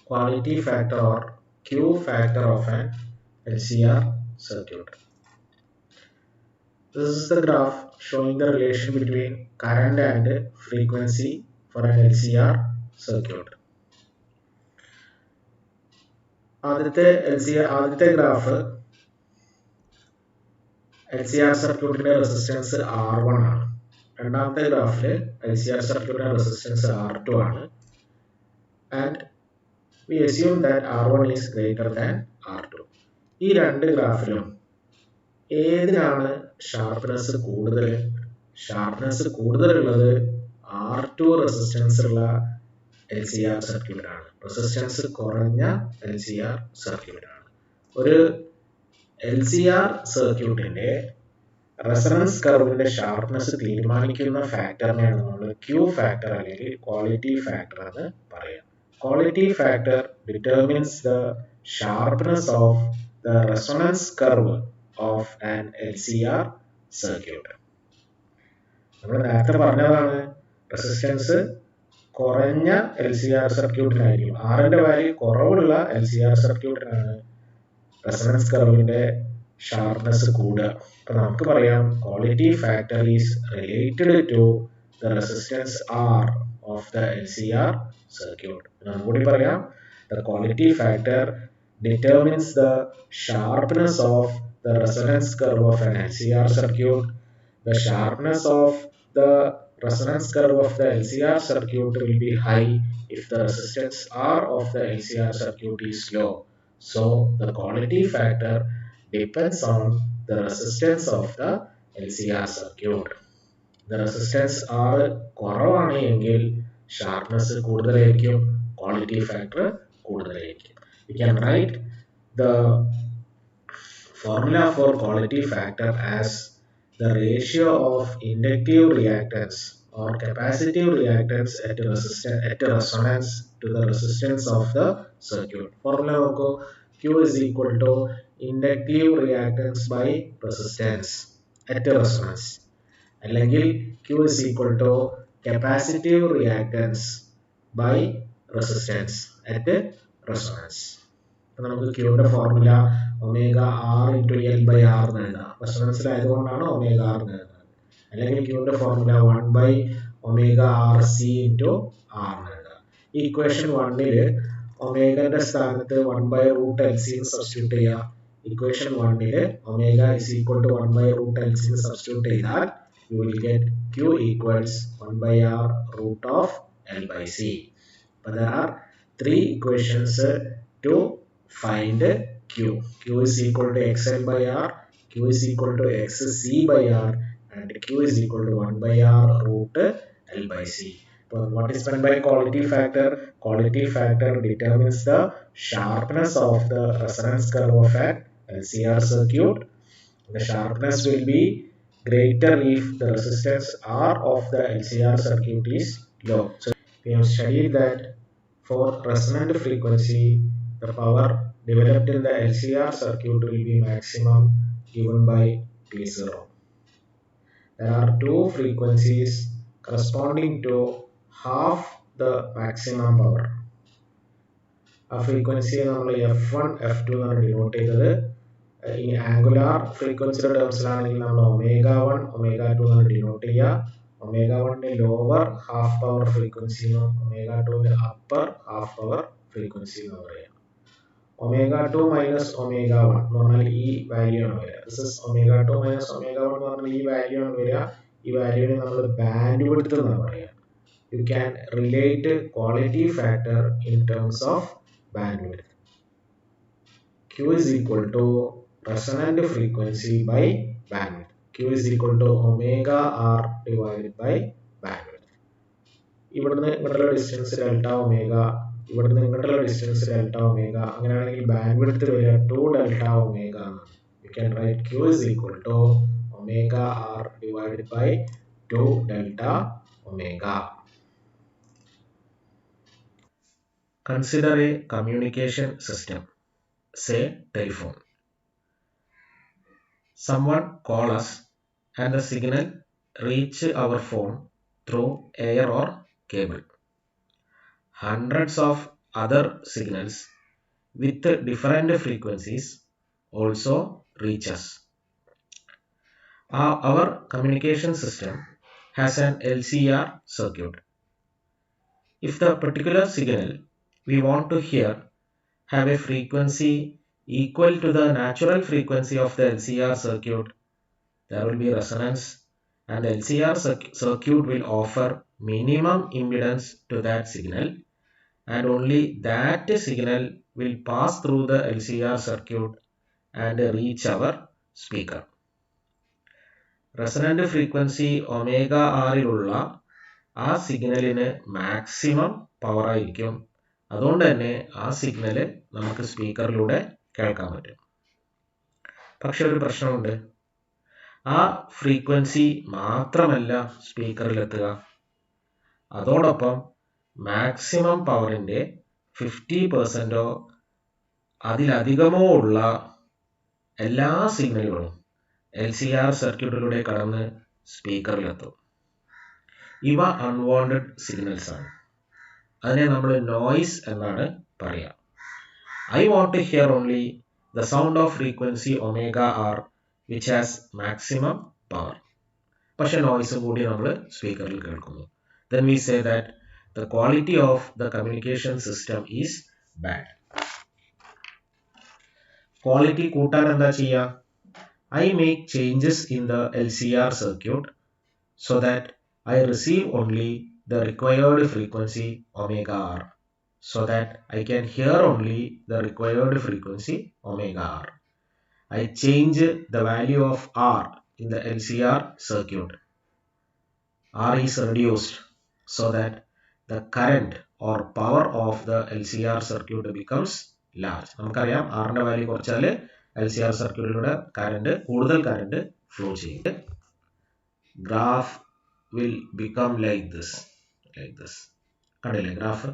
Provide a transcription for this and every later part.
quality factor or Q factor of an LCR circuit. This is the graph showing the relation between current and frequency for an LCR circuit. ആദ്യത്തെ graph LCR സർക്യൂട്ടിന്റെ resistance R1 ആണ്. രണ്ടാമത്തെ ഗ്രാഫിൽ LCR സർക്യൂട്ടിന്റെ resistance R2 ആണ്. And we assume that R1 is greater than R2. ഈ രണ്ട് ഗ്രാഫിലും ഏതിനാണ് sharpness കൂടുതൽ? ഷാർപ്പ്നെസ് കൂടുതലുള്ളത് R2 റെസിസ്റ്റൻസ് ഉള്ള LCR സർക്യൂട്ടാണ്. റെസിസ്റ്റൻസ് കുറഞ്ഞ LCR സർക്യൂട്ടാണ്. ഒരു LCR സർക്യൂട്ടിന്റെ റെസണൻസ് കർവിന്റെ ഷാർപ്പ്നെസ് തീരുമാനിക്കുന്ന ഫാക്ടറിനെയാണ് നമ്മൾ Q ഫാക്ടർ അല്ലെങ്കിൽ ക്വാളിറ്റി ഫാക്ടർ എന്ന് പറയുക. Quality factor determines the sharpness of the resonance curve of an LCR circuit. നമ്മൾ നേരത്തെ പറഞ്ഞതാണ് റെസിസ്റ്റൻസ് കുറഞ്ഞ LCR സർക്യൂട്ടിനായിരിക്കും. Rന്റെ വാല്യൂ കുറവുള്ള LCR സർക്യൂട്ടിനാണ് റെസണൻസ് കർവിന്റെ ഷാർപ്നെസ് കൂടുക. അപ്പൊ നമുക്ക് പറയാം quality factor is related to the resistance R of the LCR circuit. നമുകൂടി പറയാം the quality factor determines the sharpness of the resonance curve of an LCR circuit. The sharpness of the resonance curve of the LCR circuit will be high if the resistance R of the LCR circuit is low. So the quality factor depends on the resistance of the LCR circuit. The resistance R കുറവാണെങ്കിൽ sharpness കൂടുതലായിരിക്കും, quality factor കൂടുതലായിരിക്കും. We can write the formula for quality factor as the ratio of inductive reactance or capacitive reactance at resonance to the resistance of the circuit. Formula നോക്കൂ, Q is equal to inductive reactance by resistance at resonance. അല്ലെങ്കിൽ Q is equal to capacitive reactance by resistance at resonance. നമുക്ക് Qയുടെ formula omega R into L by R എന്ന് എഴുതാം. റെസൊണൻസിലായതുകൊണ്ടാണ് omega R എന്ന് എഴുതുന്നത്. അല്ലെങ്കിൽ Qയുടെ formula 1 by omega R C into R എന്ന് എഴുതാം. ഈ ഇക്വേഷൻ 1ൽ ഒമേഗയുടെ സ്ഥാനത്ത് 1 by root LC സബ്സ്റ്റിറ്റ്യൂട്ട് ചെയ്യുക. ഇക്വേഷൻ 1ൽ omega is equal to 1 by root LC substitute ചെയ്താൽ you will get Q equals 1 by R root of L by C. But there are three equations to find Q. Q is equal to XL by R, Q is equal to XC by R, and Q is equal to 1 by R root L by C. But what is meant by quality factor? Quality factor determines the sharpness of the resonance curve of an LCR circuit. The sharpness will be greater if the resistance R of the LCR circuit is low. So we have studied that for resonant frequency, the power developed in the LCR circuit will be maximum given by P0. There are two frequencies corresponding to half the maximum power. A frequency നമ്മൾ F1, F2 എന്നാണ് denote ചെയ്തത്. ഈ angular ഫ്രീക്വൻസിയുടെ ടേംസിലാണെങ്കിൽ നമ്മൾ omega 1, omega 2 എന്നാണ് denote ചെയ്യുക. Omega 1 lower half power frequency എന്നും omega 2 upper half power frequency എന്ന് പറയാം. ഒമേഗ 2 മൈനസ് ഒമേഗ 1 എന്ന് പറഞ്ഞാൽ ഈ വാല്യൂ ആണ് വരിക. This is omega 2 minus omega 1 എന്ന് പറഞ്ഞാൽ ഈ വാല്യൂ ആണ് വരിക. ഈ വാല്യൂവിനെ നമ്മൾ ബാൻഡ് വിഡ്ത്ത് എന്നാണ് പറയുക. You can relate quality factor in terms of bandwidth. Q is equal to resonant frequency by bandwidth. Q is equal to omega R divided by bandwidth. ഇവിടുന്ന് ഇങ്ങോട്ടുള്ള ഡിസ്റ്റൻസ് ഡെൽറ്റ ഒമേഗ, ഇവിടുന്ന് ഇങ്ങോട്ടുള്ള distance delta omega. അങ്ങനെയാണെങ്കിൽ bandwidth വരിക 2 delta omega ആണ്. You can write Q is equal to omega R divided by 2 delta omega. Consider a communication system, say telephone. Someone call us and the signal reach our phone through air or cable. Hundreds of other signals with different frequencies also reach us. Our communication system has an LCR circuit. If the particular signal we want to hear have a frequency equal to the natural frequency of the LCR circuit, there will be resonance, and the LCR circuit will offer minimum impedance to that signal, and only that signal will pass through the LCR circuit and reach our speaker. Resonant frequency omega ആറിലുള്ള ആ സിഗ്നലിന് maximum power ആയിരിക്കും. അതുകൊണ്ട് തന്നെ ആ signal നമുക്ക് സ്പീക്കറിലൂടെ കേൾക്കാൻ പറ്റും. പക്ഷെ ഒരു പ്രശ്നമുണ്ട്. ആ ഫ്രീക്വൻസി മാത്രമല്ല സ്പീക്കറിലെത്തുക, അതോടൊപ്പം മാക്സിമം പവറിൻ്റെ 50% അതിലധികമോ ഉള്ള എല്ലാ സിഗ്നലുകളും LCR സർക്യൂട്ടിലൂടെ കടന്ന് സ്പീക്കറിലെത്തും. ഇവ അൺവാണ്ടഡ് സിഗ്നൽസ് ആണ്. അതിനെ നമ്മൾ നോയ്സ് എന്നാണ് പറയുക. I want to hear only the sound of frequency omega r which has maximum power. പക്ഷെ നോയ്സ് കൂടി നമ്മൾ സ്പീക്കറിൽ കേൾക്കുന്നു. Then we say that the quality of the communication system is bad. Quality കൂട്ടാൻ എന്താ ചെയ്യുക? I make changes in the LCR circuit so that I receive only the required frequency omega r, so that I can hear only the required frequency omega r. I change the value of r in the LCR circuit. R is reduced so that the current or power of the LCR circuit becomes large. നമുക്കറിയാം ആറിന്റെ value കുറച്ചാൽ LCR സർക്യൂട്ടിലൂടെ കൂടുതൽ current flow ചെയ്യും. Graph will become like this. കണ്ടില്ലേ graph?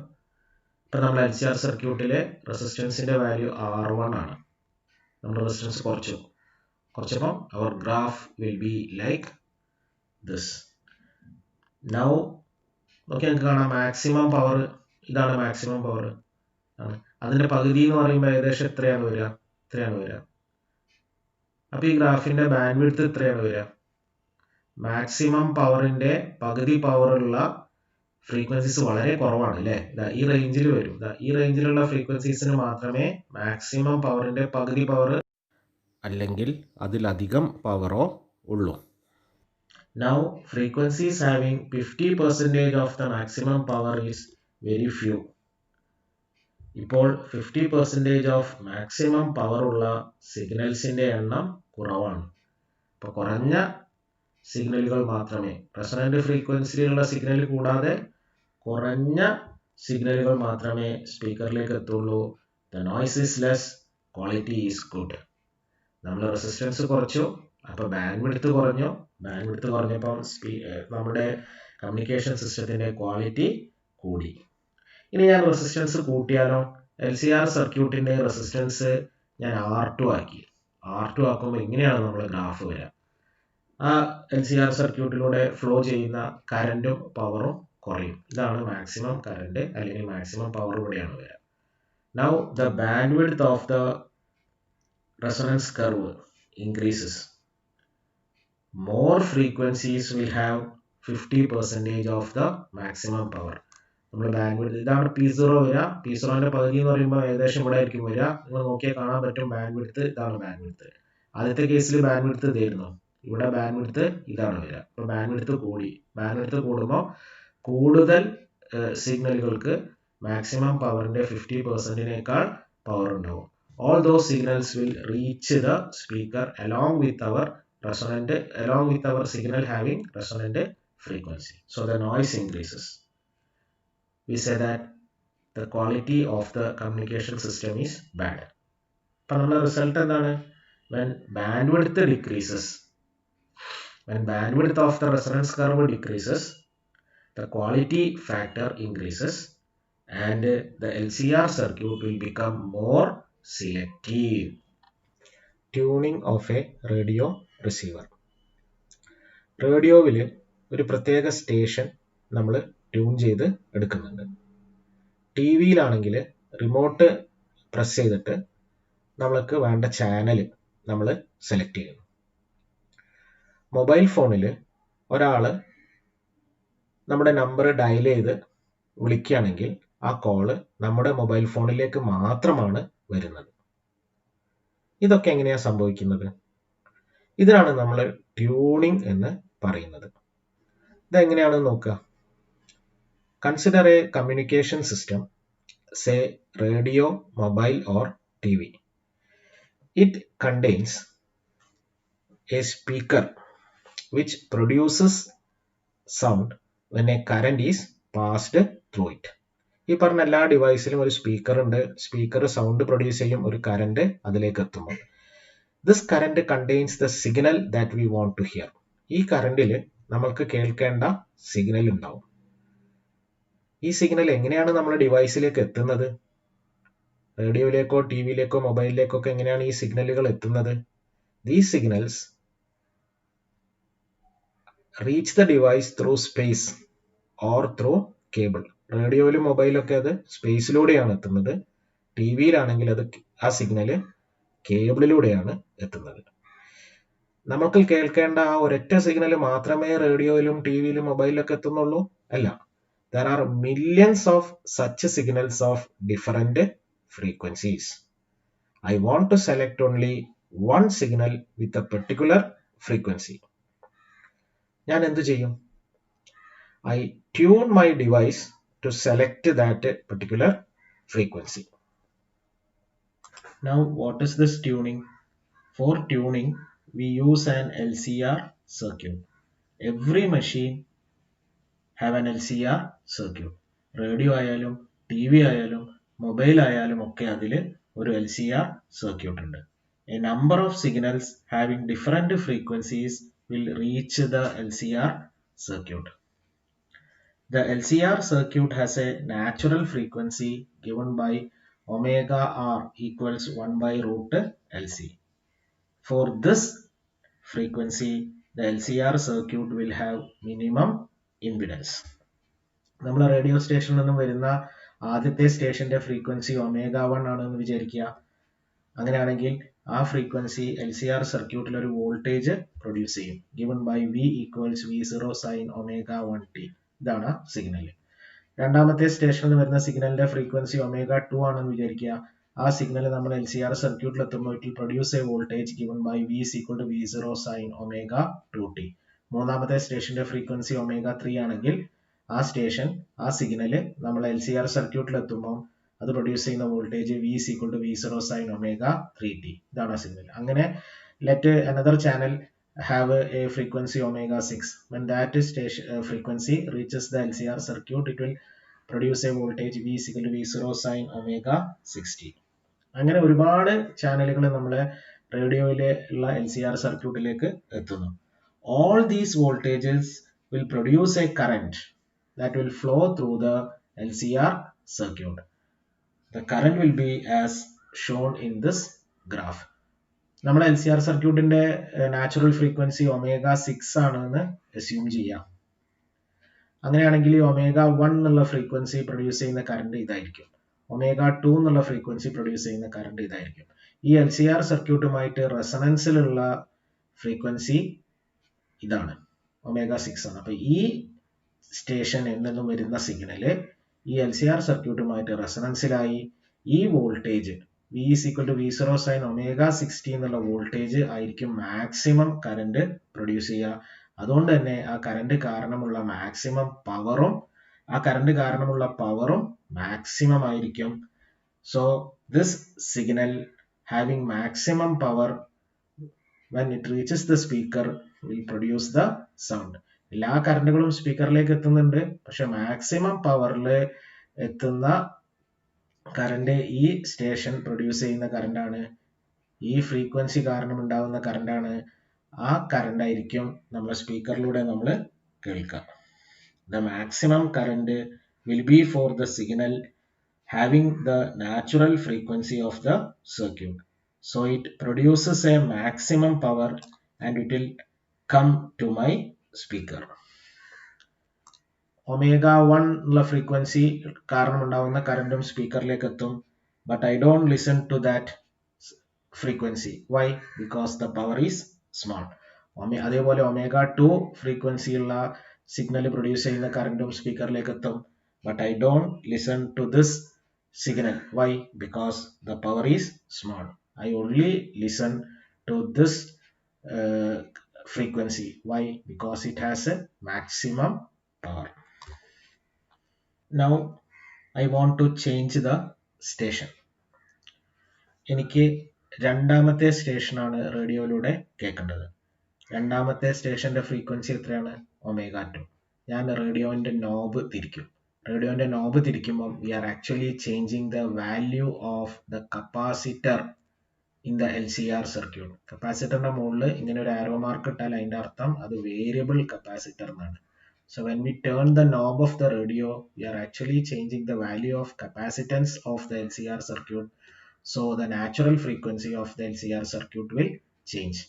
ഇപ്പം നമ്മൾ LCR സർക്യൂട്ടിലെ റെസിസ്റ്റൻസിന്റെ വാല്യൂ R1 ആണ്. നമ്മൾ resistance കുറച്ചപ്പോൾ our graph will be like this. Now നോക്കി നമുക്ക് കാണാം മാക്സിമം പവർ ഇതാണ്. മാക്സിമം പവർ ആണ്. അതിന്റെ പകുതി എന്ന് പറയുമ്പോൾ ഏകദേശം എത്രയാണ് വരിക? അപ്പൊ ഈ ഗ്രാഫിന്റെ ബാൻഡ് വിഡ്ത്ത് എത്രയാണ് വരിക? മാക്സിമം പവറിന്റെ പകുതി പവറുള്ള ഫ്രീക്വൻസീസ് വളരെ കുറവാണ് അല്ലേ? ഈ റേഞ്ചിൽ വരും. ഈ റേഞ്ചിലുള്ള ഫ്രീക്വൻസീസിന് മാത്രമേ മാക്സിമം പവറിന്റെ പകുതി പവർ അല്ലെങ്കിൽ അതിലധികം പവറോ ഉള്ളൂ. Now frequencies having 50% of the maximum power is very few. ഇപ്പോൾ 50% ഓഫ് മാക്സിമം പവർ ഉള്ള സിഗ്നൽസിന്റെ എണ്ണം കുറവാണ്. അപ്പോൾ കുറഞ്ഞ സിഗ്നലുകൾ മാത്രമേ, റെസൊണന്റ് ഫ്രീക്വൻസിയിലുള്ള സിഗ്നൽ കൂടാതെ കുറഞ്ഞ സിഗ്നലുകൾ മാത്രമേ സ്പീക്കറിലേക്ക് എത്തുള്ളൂ. The noise is less, quality is good. നമ്മൾ റെസിസ്റ്റൻസ് കുറച്ചു, അപ്പോൾ ബാൻഡ് വിഡ്ത്ത് കുറഞ്ഞു. ബാൻഡ് വിഡ്ത്ത് കുറഞ്ഞപ്പോൾ നമ്മുടെ കമ്മ്യൂണിക്കേഷൻ സിസ്റ്റത്തിന്റെ ക്വാളിറ്റി കൂടി. ഇനി ഞാൻ റെസിസ്റ്റൻസ് കൂട്ടിയാലോ? LCR സർക്യൂട്ടിന്റെ റെസിസ്റ്റൻസ് ഞാൻ R2 ആക്കി. R2 ആക്കുമ്പോൾ ഇങ്ങനെയാണ് നമ്മൾ ഗ്രാഫ് വരിക. ആ LCR സർക്യൂട്ടിലൂടെ ഫ്ലോ ചെയ്യുന്ന കറന്റും പവറും കുറയും. ഇതാണ് മാക്സിമം കറന്റ് അല്ലെങ്കിൽ മാക്സിമം പവർ കൂടെയാണ് വരിക. Now the bandwidth of the resonance curve increases. More frequencies will have 50% of the maximum power. നമ്മൾ ബാൻഡ് വിഡ്ത്ത് ഇതാണ് P0 വരിക. P0ന്റെ പകുതി എന്ന് പറയുമ്പോൾ ഏകദേശം ഇവിടെ ആയിരിക്കും വരിക. നിങ്ങൾ നോക്കിയാൽ കാണാൻ പറ്റും ബാൻഡ് വിഡ്ത്ത് ഇതാണ്. ബാൻഡ് വിഡ്ത്ത് ആദ്യത്തെ കേസിൽ ബാൻഡ് വിഡ്ത്ത് ഇതായിരുന്നു. ഇവിടെ ബാൻഡ് വിഡ്ത്ത് ഇതാണ് വരിക. അപ്പോൾ ബാൻഡ് വിഡ്ത്ത് കൂടി. ബാൻഡ് വിഡ്ത്ത് കൂടുമ്പോൾ കൂടുതൽ സിഗ്നലുകൾക്ക് മാക്സിമം പവറിന്റെ 50%നേക്കാൾ പവർ ഉണ്ടാവും. All those signals will reach the speaker along with our signal having resonant frequency. So the noise increases. We say that the quality of the communication system is bad. അപ്പോൾ നമ്മുടെ result എന്താണ്? When bandwidth decreases, when bandwidth of the resonance curve decreases, the quality factor increases and the LCR circuit will become more selective. Tuning of a radio receiver. റേഡിയോയിൽ ഒരു പ്രത്യേക station നമ്മൾ tune ചെയ്ത് എടുക്കുന്നുണ്ട്. T വിയിലാണെങ്കിൽ remote press ചെയ്തിട്ട് നമ്മൾക്ക് വേണ്ട channel നമ്മൾ സെലക്ട് ചെയ്യുന്നു. മൊബൈൽ ഫോണിൽ ഒരാൾ നമ്മുടെ നമ്പർ ഡയൽ ചെയ്ത് വിളിക്കുകയാണെങ്കിൽ ആ കോള് നമ്മുടെ മൊബൈൽ ഫോണിലേക്ക് മാത്രമാണ് വരുന്നത്. ഇതൊക്കെ എങ്ങനെയാണ് സംഭവിക്കുന്നത്? ഇതിനാണ് നമ്മൾ ട്യൂണിംഗ് എന്ന് പറയുന്നത്. ഇതെങ്ങനെയാണെന്ന് നോക്കുക. Consider A communication system, say radio, mobile or TV. It contains a speaker which produces sound when a current is passed through it. ഈ പറഞ്ഞ എല്ലാ ഡിവൈസിലും ഒരു സ്പീക്കർ ഉണ്ട്. സ്പീക്കർ സൗണ്ട് പ്രൊഡ്യൂസ് ചെയ്യും ഒരു കറന്റ് അതിലേക്ക് എത്തുമ്പോൾ. This current contains the signal that we want to hear. ഈ കറന്റിൽ നമ്മൾക്ക് കേൾക്കേണ്ട സിഗ്നൽ ഉണ്ടാവും. ഈ സിഗ്നൽ എങ്ങനെയാണ് നമ്മുടെ ഡിവൈസിലേക്ക് എത്തുന്നത്? റേഡിയോയിലേക്കോ ടിവിയിലേക്കോ മൊബൈലിലേക്കോ ഒക്കെ എങ്ങനെയാണ് ഈ സിഗ്നലുകൾ എത്തുന്നത്? These signals reach the device through space or through cable. റേഡിയോയിലും മൊബൈലൊക്കെ അത് സ്പേസിലൂടെയാണ് എത്തുന്നത്. ടി വിയിലാണെങ്കിൽ അത് ആ സിഗ്നല് കേബിളിലൂടെയാണ് എത്തുന്നത്. നമുക്ക് കേൾക്കേണ്ട ആ ഒരൊറ്റ സിഗ്നൽ മാത്രമേ റേഡിയോയിലും ടിവിയിലും മൊബൈലിലൊക്കെ എത്തുന്നുള്ളൂ? അല്ല. There are millions of such signals of different frequencies. I want to select only one signal with a particular frequency. ഞാൻ എന്ത് ചെയ്യും? I tune my device to select that particular frequency. Now, what is this tuning? For tuning, we use an LCR circuit. Every machine have an LCR circuit. Radio ആയാലും T V ആയാലും mobile ആയാലും ഒക്കെ അതിൽ ഒരു LCR circuit ഉണ്ട്. A number of signals having different frequencies will reach the LCR circuit. The LCR circuit has a natural frequency given by omega r equals 1 by root LC. For this frequency, the LCR circuit will have minimum impedance. നമ്മൾ radio സ്റ്റേഷനിൽ നിന്നും വരുന്ന ആദ്യത്തെ സ്റ്റേഷന്റെ frequency ω1 ആണെന്ന് വിചാരിക്കുക. അങ്ങനെയാണെങ്കിൽ ആ ഫ്രീക്വൻസി LCR സർക്യൂട്ടിൽ ഒരു വോൾട്ടേജ് പ്രൊഡ്യൂസ് ചെയ്യും. Given by V equals V0 sin ω1t. ഇതാണ് സിഗ്നൽ. രണ്ടാമത്തെ സ്റ്റേഷനിൽ നിന്ന് വരുന്ന സിഗ്നലിന്റെ ഫ്രീക്വൻസി ω2 ആണെന്ന് വിചാരിക്കുക. ആ സിഗ്നൽ നമ്മൾ LCR സർക്യൂട്ടിൽ എത്തുമ്പോൾ it produce a voltage given by V equal to V0 sin ω2t. മൂന്നാമത്തെ സ്റ്റേഷന്റെ ഫ്രീക്വൻസി ω3 ആണെങ്കിൽ ആ സ്റ്റേഷൻ ആ സിഗ്നൽ നമ്മൾ LCR സർക്യൂട്ടിൽ എത്തുമ്പോൾ അത് പ്രൊഡ്യൂസ് ചെയ്യുന്ന voltage V equal to V0 sin ω3t. ഇതാണ് സിഗ്നൽ. അങ്ങനെ let another channel have a frequency ω6. When that station frequency reaches the LCR circuit, it will produce a voltage V equal to V0 sin ω60. അങ്ങനെ ഒരുപാട് ചാനലുകൾ നമ്മളെ റേഡിയോയിലെ ഉള്ള LCR സർക്യൂട്ടിലേക്ക് എത്തുന്നു. All these voltages will produce a current that will flow through the LCR circuit. The current will be as shown in this graph. നമ്മൾ LCR സർക്യൂട്ടിന്റെ natural frequency ω6 ആണെന്ന് അസ്യൂം ചെയ്യാം. അങ്ങനെയാണെങ്കിൽ ω1 എന്നുള്ള ഫ്രീക്വൻസി പ്രൊഡ്യൂസ് ചെയ്യുന്ന കറണ്ട് ഇതായിരിക്കും. ω2 എന്നുള്ള ഫ്രീക്വൻസി പ്രൊഡ്യൂസ് ചെയ്യുന്ന കറണ്ട് ഇതായിരിക്കും. ഈ LCR സർക്യൂട്ടുമായിട്ട് റെസണൻസിലുള്ള ഫ്രീക്വൻസി ഇതാണ്, ω6 ആണ്. അപ്പൊ ഈ സ്റ്റേഷനിൽ നിന്നും വരുന്ന സിഗ്നല് ഈ LCR സർക്യൂട്ടുമായിട്ട് റെസണൻസിലായി ഈ voltage V is equal to V0 sin ω60 എന്നുള്ള വോൾട്ടേജ് ആയിരിക്കും മാക്സിമം കറണ്ട് പ്രൊഡ്യൂസ് ചെയ്യുക. അതുകൊണ്ട് തന്നെ ആ കറണ്ട് കാരണമുള്ള മാക്സിമം പവറും മാക്സിമം ആയിരിക്കും. So this signal having maximum power when it reaches the speaker will produce the sound. എല്ലാ കറണ്ടുകളും സ്പീക്കറിലേക്ക് എത്തുന്നുണ്ട്, പക്ഷെ മാക്സിമം പവറിൽ എത്തുന്ന കറണ്ട് ഈ സ്റ്റേഷൻ പ്രൊഡ്യൂസ് ചെയ്യുന്ന കറണ്ടാണ്, ഈ ഫ്രീക്വൻസി കാരണം ഉണ്ടാകുന്ന കറണ്ടാണ്. ആ കറണ്ട് ആയിരിക്കും നമ്മുടെ സ്പീക്കറിലൂടെ നമ്മൾ കേൾക്കുക. The maximum current will be for the signal having the natural frequency of the circuit. So it produces a maximum power and it will come to my speaker. ഒമേഗ 1 ഉള്ള ഫ്രീക്വൻസി കാരണം ഉണ്ടാകുന്ന കറണ്ടും സ്പീക്കറിലേക്ക് എത്തും. But I don't listen to that frequency. Why? Because the power is small. അതേപോലെ ഒമേഗ 2 frequency ഉള്ള സിഗ്നൽ പ്രൊഡ്യൂസ് ചെയ്യുന്ന കറണ്ടും സ്പീക്കറിലേക്ക് എത്തും. But I don't listen to this signal. Why? Because the power is small. I only listen to this frequency. Why? Because it has a maximum power. Now I want to change the station. എനിക്ക് രണ്ടാമത്തെ സ്റ്റേഷനാണ് റേഡിയോയിലൂടെ കേൾക്കേണ്ടത്. രണ്ടാമത്തെ സ്റ്റേഷന്റെ frequency എത്രയാണ്? Omega 2. ഞാൻ റേഡിയോന്റെ നോബ് തിരിക്കും. റേഡിയോന്റെ നോബ് തിരിക്കുമ്പോൾ we are actually changing the value of the capacitor in the LCR circuit. കപ്പാസിറ്ററിന്റെ മുകളിൽ ഇങ്ങനെ ഒരു ആരോ മാർക്ക് ഇട്ടാൽ അതിന്റെ അർത്ഥം അത് വേരിയബിൾ കപ്പാസിറ്റർ എന്നാണ്. So when we turn the knob of the radio we are actually changing the value of capacitance of the LCR circuit. So the natural frequency of the LCR circuit will change.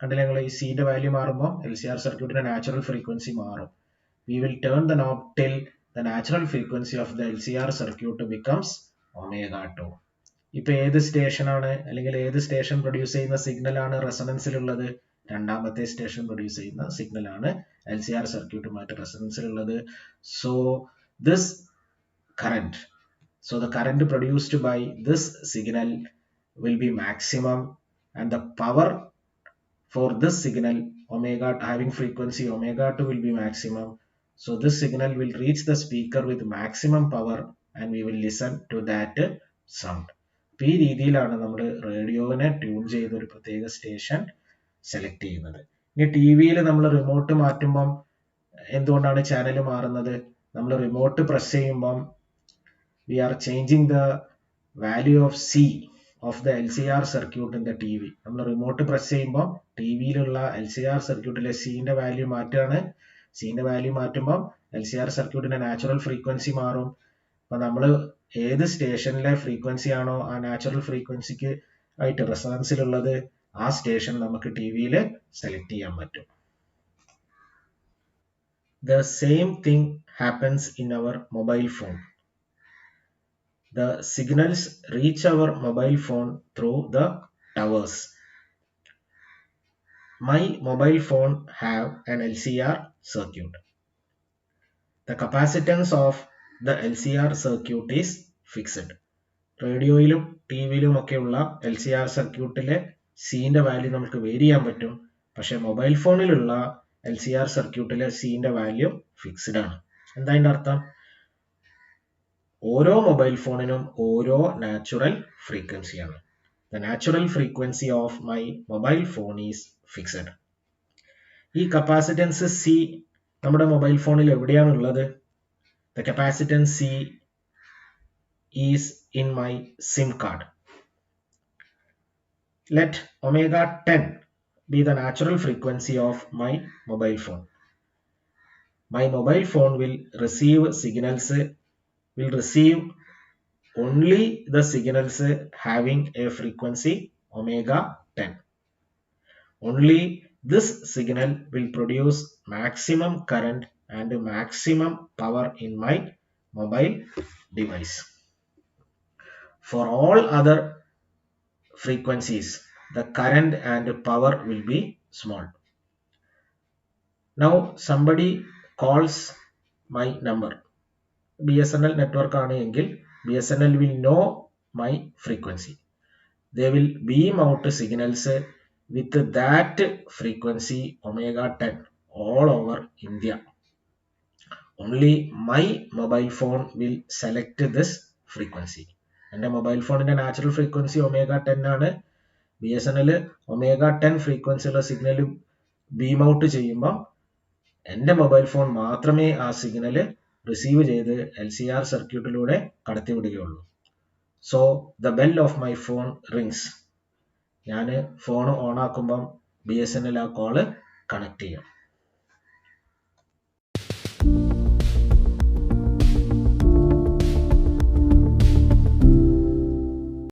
കണ്ടില്ല നിങ്ങൾ, ഈ സിന്റെ value മാറുമ്പോൾ LCR സർക്യൂട്ടിന്റെ natural frequency മാറും. We will turn the knob till the natural frequency of the LCR circuit becomes omega 2. ഇപ്പൊ ഏത് station ആണ് അല്ലെങ്കിൽ ഏത് സ്റ്റേഷൻ പ്രൊഡ്യൂസ് ചെയ്യുന്ന സിഗ്നൽ ആണ് റെസൊണൻസിലുള്ളത്? രണ്ടാമത്തെ സ്റ്റേഷൻ പ്രൊഡ്യൂസ് ചെയ്യുന്ന സിഗ്നൽ ആണ് LCR സർക്യൂട്ടുമായിട്ട് റെസൊണൻസിലുള്ളത്. So this current, so the current produced by this signal will be maximum and the power for this signal omega having frequency omega 2 will be maximum. So this signal will reach the speaker with maximum power and we will listen to that sound. ഈ രീതിയിലാണ് നമ്മൾ റേഡിയോനെ tune ചെയ്ത ഒരു പ്രത്യേക station select ചെയ്യുന്നത്. ഇനി T വിയിൽ നമ്മൾ റിമോട്ട് മാറ്റുമ്പം എന്തുകൊണ്ടാണ് ചാനൽ മാറുന്നത്? നമ്മൾ റിമോട്ട് പ്രസ് ചെയ്യുമ്പം we are changing the value of C of the LCR circuit in the TV. നമ്മൾ റിമോട്ട് പ്രസ് ചെയ്യുമ്പോൾ ടി വിയിലുള്ള LCR സർക്യൂട്ടിലെ സിന്റെ വാല്യൂ മാറ്റാണ്. സിന്റെ വാല്യൂ മാറ്റുമ്പോൾ LCR സർക്യൂട്ടിന്റെ നാച്ചുറൽ ഫ്രീക്വൻസി മാറും. അപ്പൊ നമ്മൾ ഏത് സ്റ്റേഷനിലെ ഫ്രീക്വൻസി ആണോ ആ നാച്ചുറൽ ഫ്രീക്വൻസിക്ക് ആയിട്ട് റെസൊണൻസിലുള്ളത് ആ സ്റ്റേഷൻ നമുക്ക് ടി വിയിൽ സെലക്ട് ചെയ്യാൻ പറ്റും. The same thing happens in our mobile phone. The signals reach our mobile phone through the towers. My mobile phone have an LCR circuit. The capacitance of the LCR circuit is fixed. റേഡിയോയിലും ടി വിയിലും ഒക്കെയുള്ള LCR സർക്യൂട്ടിലെ സിന്റെ value നമുക്ക് vary ചെയ്യാൻ പറ്റും. പക്ഷെ മൊബൈൽ ഫോണിലുള്ള LCR സർക്യൂട്ടിലെ സിന്റെ വാല്യൂ ഫിക്സ്ഡ് ആണ്. എന്താ അതിന്റെ അർത്ഥം? ഓരോ മൊബൈൽ ഫോണിനും ഓരോ natural ഫ്രീക്വൻസിയാണ്. The natural frequency of my mobile phone is fixed. ഈ കപ്പാസിറ്റൻസ് C നമ്മുടെ മൊബൈൽ ഫോണിൽ എവിടെയാണ് ഉള്ളത്? The capacitance C is in my SIM card. Let omega 10 be the natural frequency of my mobile phone. My mobile phone will receive signals, will receive only the signals having a frequency omega 10. Only this signal will produce maximum current and maximum power in my mobile device. For all other frequencies, the current and power will be small. Now somebody calls my number. BSNL network ആണെങ്കിൽ BSNL will know my frequency. They will beam out signals with that frequency omega 10 all over India. Only my mobile phone will select this frequency. എൻ്റെ mobile ഫോണിന്റെ natural frequency omega 10 ആണ്. BSNL omega 10 frequency ഉള്ള signal beam out ചെയ്യുമ്പോൾ എൻ്റെ mobile phone മാത്രമേ ആ signal receive ചെയ്ത് LCR സർക്യൂട്ടിലൂടെ കടത്തിവിടുകയുള്ളൂ. So the bell of my phone rings. ഞാൻ ഫോൺ ഓൺ ആക്കുമ്പം BSNL ആ കോള് കണക്ട് ചെയ്യും.